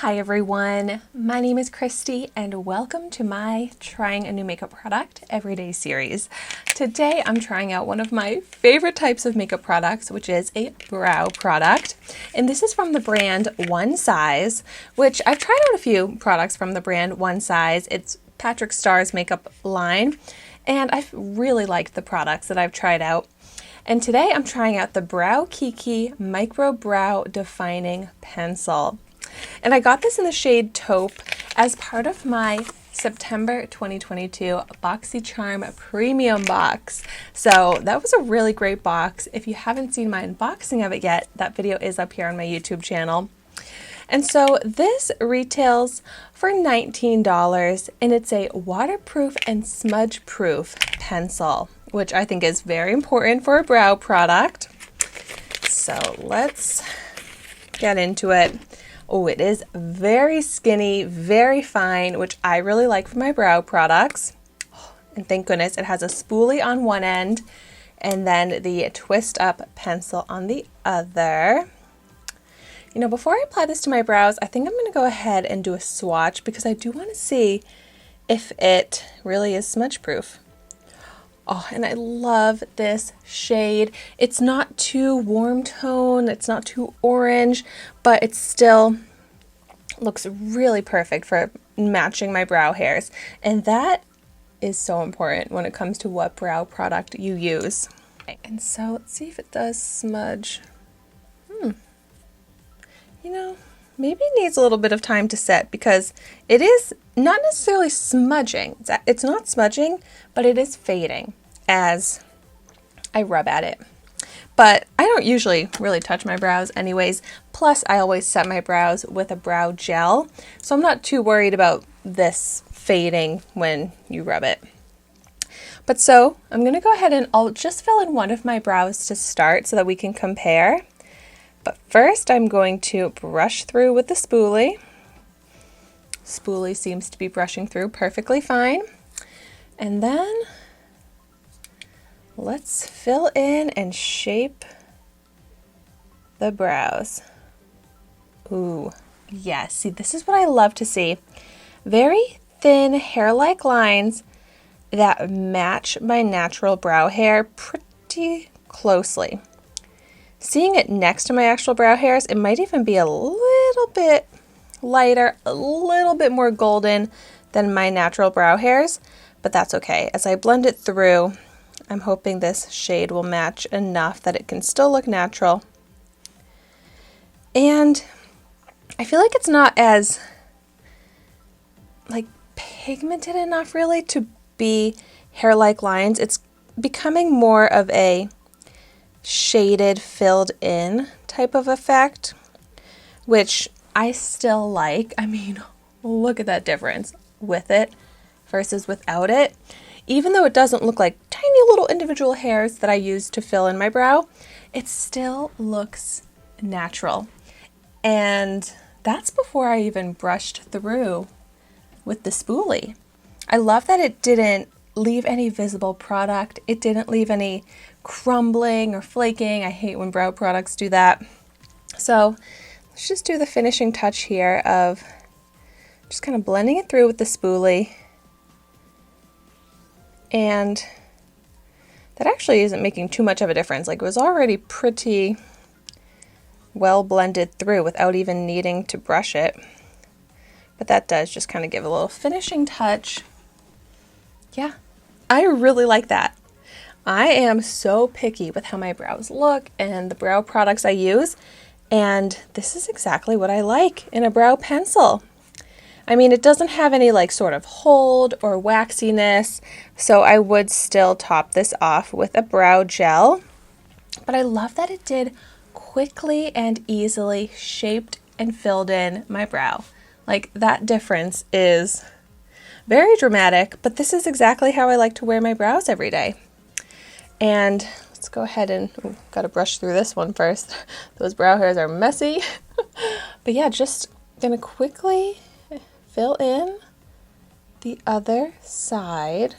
Hi everyone, my name is Christy and welcome to my Trying a New Makeup Product Everyday series. Today I'm trying out one of my favorite types of makeup products, which is a brow product. And this is from the brand One Size, which I've tried out a few products from the brand One Size. It's Patrick Starr's makeup line, and I've really liked the products that I've tried out. And today I'm trying out the BrowKiki Micro Brow Defining Pencil. And I got this in the shade Taupe as part of my September 2022 Boxycharm Premium box. So that was a really great box. If you haven't seen my unboxing of it yet, that video is up here on my YouTube channel. And so this retails for $19 and it's a waterproof and smudge proof pencil, which I think is very important for a brow product. So let's get into it. Oh, it is very skinny, very fine, which I really like for my brow products. And thank goodness it has a spoolie on one end and then the twist up pencil on the other. You know, before I apply this to my brows, I think I'm going to go ahead and do a swatch because I do want to see if it really is smudge proof. Oh, and I love this shade. It's not too warm tone, it's not too orange, but it still looks really perfect for matching my brow hairs. And that is so important when it comes to what brow product you use. And so let's see if it does smudge. You know, maybe it needs a little bit of time to set because it is not necessarily smudging. It's not smudging, but it is fading as I rub at it. But I don't usually really touch my brows anyways. Plus, I always set my brows with a brow gel. So I'm not too worried about this fading when you rub it. But so I'm going to go ahead and I'll just fill in one of my brows to start so that we can compare. But first I'm going to brush through with the spoolie. Spoolie seems to be brushing through perfectly fine. And then let's fill in and shape the brows. Ooh, yes, see, this is what I love to see. Very thin hair-like lines that match my natural brow hair pretty closely. Seeing it next to my actual brow hairs, it might even be a little bit lighter, a little bit more golden than my natural brow hairs, but that's okay. As I blend it through, I'm hoping this shade will match enough that it can still look natural. And I feel like it's not as pigmented enough really to be hair-like lines. It's becoming more of a shaded, filled in type of effect, which I still like. I mean, look at that difference with it versus without it. Even though it doesn't look like tiny little individual hairs that I use to fill in my brow, it still looks natural. And that's before I even brushed through with the spoolie. I love that it didn't leave any visible product. It didn't leave any crumbling or flaking. I hate when brow products do that. So let's just do the finishing touch here of just kind of blending it through with the spoolie. And that actually isn't making too much of a difference. Like, it was already pretty well blended through without even needing to brush it. But that does just kind of give a little finishing touch. Yeah, I really like that. I am so picky with how my brows look and the brow products I use, and this is exactly what I like in a brow pencil. I mean, it doesn't have any sort of hold or waxiness, so I would still top this off with a brow gel, but I love that it did quickly and easily shaped and filled in my brow. Like, that difference is very dramatic, but this is exactly how I like to wear my brows every day. And let's go ahead and, gotta brush through this one first. Those brow hairs are messy. But yeah, just gonna quickly fill in the other side.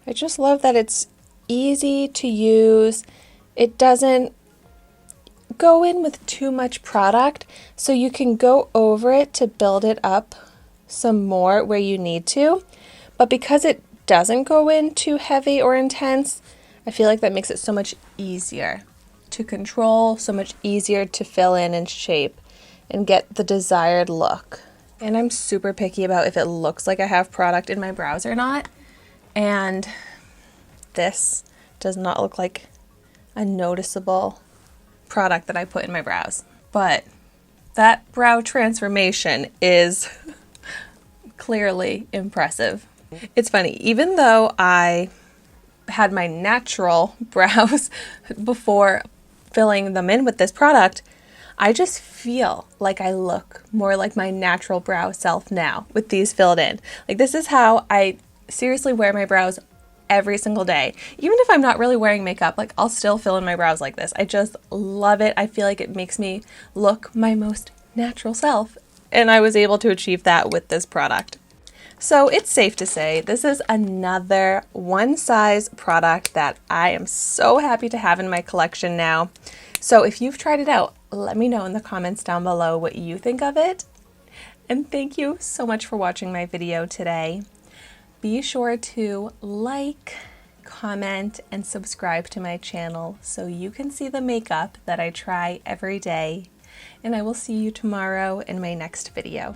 I just love that it's easy to use it doesn't go in with too much product, so you can go over it to build it up some more where you need to. But because it doesn't go in too heavy or intense, I feel like that makes it so much easier to control, so much easier to fill in and shape and get the desired look. And I'm super picky about if it looks like I have product in my brows or not. And this does not look like a noticeable product that I put in my brows. But that brow transformation is clearly impressive. It's funny, even though I had my natural brows before filling them in with this product, I just feel like I look more like my natural brow self now with these filled in. Like, this is how I seriously wear my brows every single day. Even if I'm not really wearing makeup, like, I'll still fill in my brows like this. I just love it. I feel like it makes me look my most natural self, and I was able to achieve that with this product. So it's safe to say this is another one size product that I am so happy to have in my collection now. So if you've tried it out, let me know in the comments down below what you think of it. And thank you so much for watching my video today. Be sure to like, comment, and subscribe to my channel so you can see the makeup that I try every day. And I will see you tomorrow in my next video.